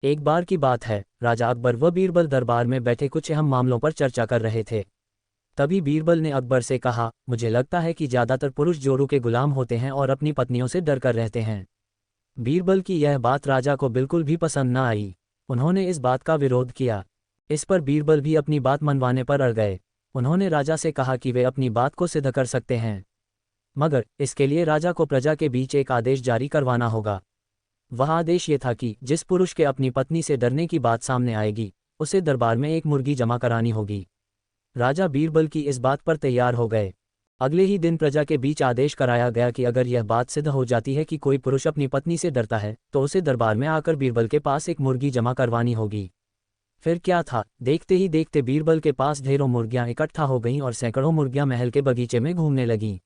एक बार की बात है, राजा अकबर व बीरबल दरबार में बैठे कुछ अहम मामलों पर चर्चा कर रहे थे। तभी बीरबल ने अकबर से कहा, मुझे लगता है कि ज़्यादातर पुरुष जोरू के गुलाम होते हैं और अपनी पत्नियों से डर कर रहते हैं। बीरबल की यह बात राजा को बिल्कुल भी पसंद न आई। उन्होंने इस बात का विरोध किया। इस पर बीरबल भी अपनी बात मनवाने पर अड़ गए। उन्होंने राजा से कहा कि वे अपनी बात को सिद्ध कर सकते हैं, मगर इसके लिए राजा को प्रजा के बीच एक आदेश जारी करवाना होगा। वह आदेश ये था कि जिस पुरुष के अपनी पत्नी से डरने की बात सामने आएगी, उसे दरबार में एक मुर्गी जमा करानी होगी। राजा बीरबल की इस बात पर तैयार हो गए। अगले ही दिन प्रजा के बीच आदेश कराया गया कि अगर यह बात सिद्ध हो जाती है कि कोई पुरुष अपनी पत्नी से डरता है, तो उसे दरबार में आकर बीरबल के पास एक मुर्गी जमा करवानी होगी। फिर क्या था, देखते ही देखते बीरबल के पास ढेरों मुर्गियां इकट्ठा हो गईं और सैकड़ों मुर्गियां महल के बगीचे में घूमने लगीं।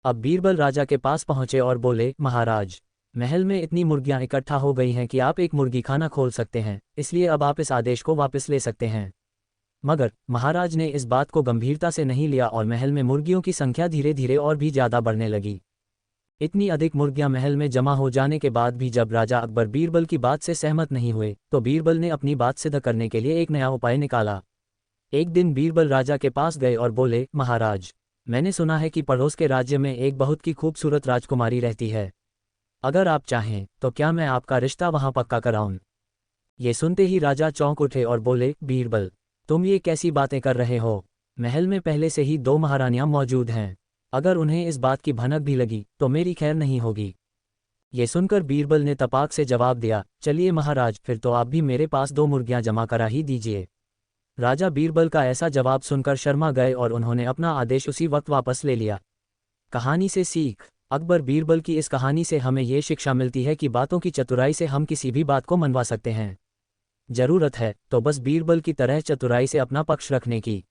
अब बीरबल राजा के पास पहुंचे और बोले, महाराज, महल में इतनी मुर्गियां इकट्ठा हो गई हैं कि आप एक मुर्गी खाना खोल सकते हैं, इसलिए अब आप इस आदेश को वापस ले सकते हैं। मगर महाराज ने इस बात को गंभीरता से नहीं लिया और महल में मुर्गियों की संख्या धीरे धीरे और भी ज़्यादा बढ़ने लगी। इतनी अधिक मुर्गियां महल में जमा हो जाने के बाद भी जब राजा अकबर बीरबल की बात से सहमत नहीं हुए, तो बीरबल ने अपनी बात सिद्ध करने के लिए एक नया उपाय निकाला। एक दिन बीरबल राजा के पास गए और बोले, महाराज, मैंने सुना है कि पड़ोस के राज्य में एक बहुत की खूबसूरत राजकुमारी रहती है। अगर आप चाहें तो क्या मैं आपका रिश्ता वहां पक्का कराऊं? ये सुनते ही राजा चौंक उठे और बोले, बीरबल, तुम ये कैसी बातें कर रहे हो? महल में पहले से ही 2 महारानियां मौजूद हैं। अगर उन्हें इस बात की भनक भी लगी तो मेरी खैर नहीं होगी। ये सुनकर बीरबल ने तपाक से जवाब दिया, चलिए महाराज, फिर तो आप भी मेरे पास 2 मुर्गियां जमा करा ही दीजिए। राजा बीरबल का ऐसा जवाब सुनकर शर्मा गए और उन्होंने अपना आदेश उसी वक्त वापस ले लिया। कहानी से सीख। अकबर बीरबल की इस कहानी से हमें ये शिक्षा मिलती है कि बातों की चतुराई से हम किसी भी बात को मनवा सकते हैं। जरूरत है तो बस बीरबल की तरह चतुराई से अपना पक्ष रखने की।